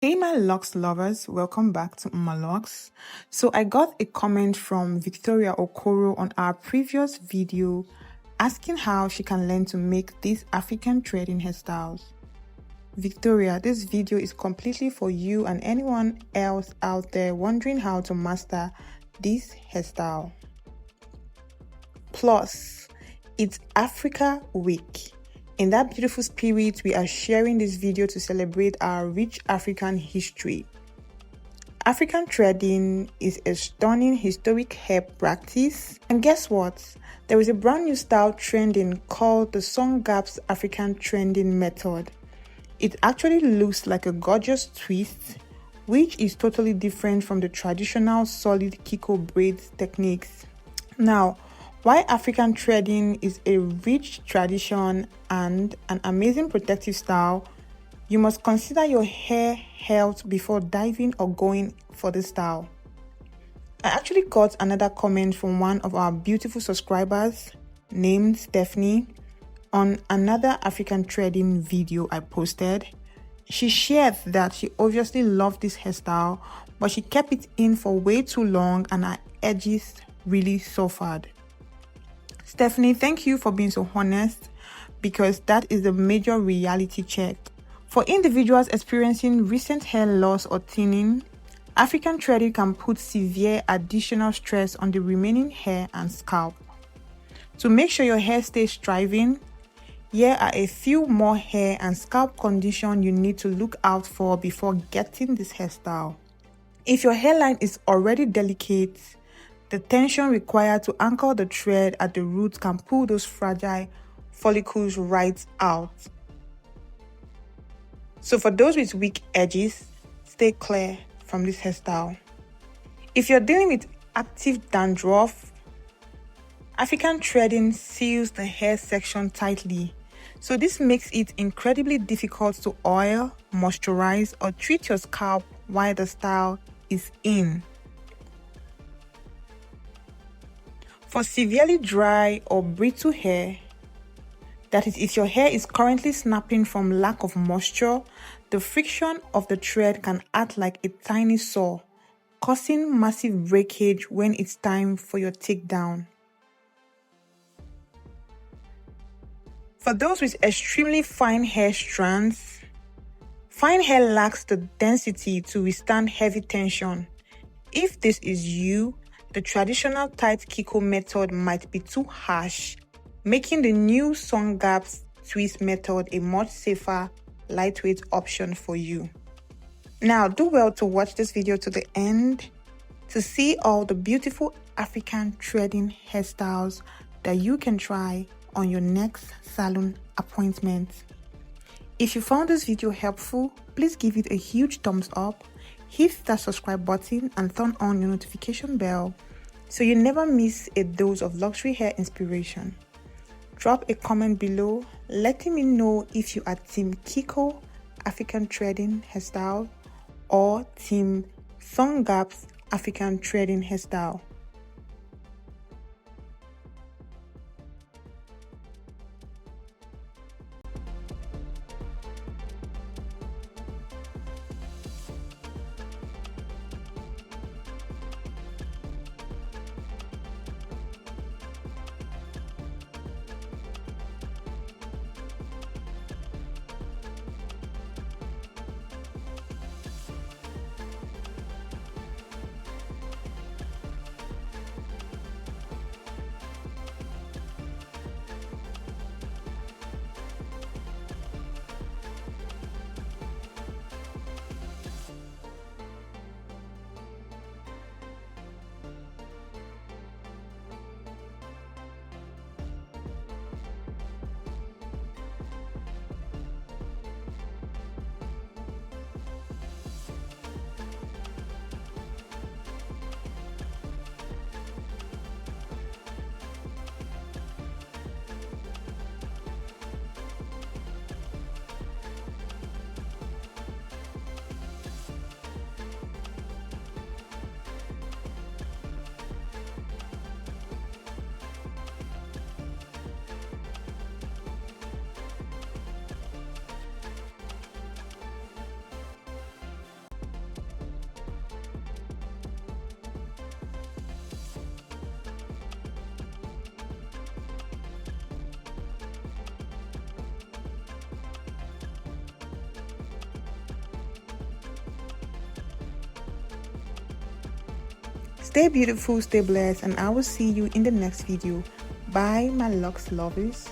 Hey my Luxe lovers, welcome back to my Luxe. So I got a comment from Victoria Okoro on our previous video asking how she can learn to make these African threading hairstyles. Victoria, this video is completely for you and anyone else out there wondering how to master this hairstyle. Plus, it's Africa Week. In that beautiful spirit, we are sharing this video to celebrate our rich African history. African threading is a stunning historic hair practice. And guess what? There is a brand new style trending called the Sun Gaps African threading method. It actually looks like a gorgeous twist, which is totally different from the traditional solid Kiko Braids techniques. Now, while African threading is a rich tradition and an amazing protective style, you must consider your hair health before diving or going for this style. I actually got another comment from one of our beautiful subscribers named Stephanie on another African threading video I posted. She shared that she obviously loved this hairstyle, but she kept it in for way too long and her edges really suffered. Stephanie, thank you for being so honest, because that is a major reality check. For individuals experiencing recent hair loss or thinning, African threading can put severe additional stress on the remaining hair and scalp. To make sure your hair stays thriving, here are a few more hair and scalp conditions you need to look out for before getting this hairstyle. If your hairline is already delicate, the tension required to anchor the thread at the root can pull those fragile follicles right out. So for those with weak edges, stay clear from this hairstyle. If you're dealing with active dandruff, African threading seals the hair section tightly. So this makes it incredibly difficult to oil, moisturize, or treat your scalp while the style is in. For severely dry or brittle hair, that is, if your hair is currently snapping from lack of moisture, the friction of the thread can act like a tiny saw, causing massive breakage when it's time for your takedown. For those with extremely fine hair strands, fine hair lacks the density to withstand heavy tension. If this is you, the traditional tight Kiko method might be too harsh, making the new Sun Gaps twist method a much safer, lightweight option for you. Now, do well to watch this video to the end to see all the beautiful African threading hairstyles that you can try on your next salon appointment. If you found this video helpful, please give it a huge thumbs up, hit that subscribe button and turn on your notification bell so you never miss a dose of luxury hair inspiration. Drop a comment below letting me know if you are Team Kiko African threading hairstyle or Team Sun Gaps African threading hairstyle. Stay beautiful, stay blessed, and I will see you in the next video. Bye, my Luxe lovers.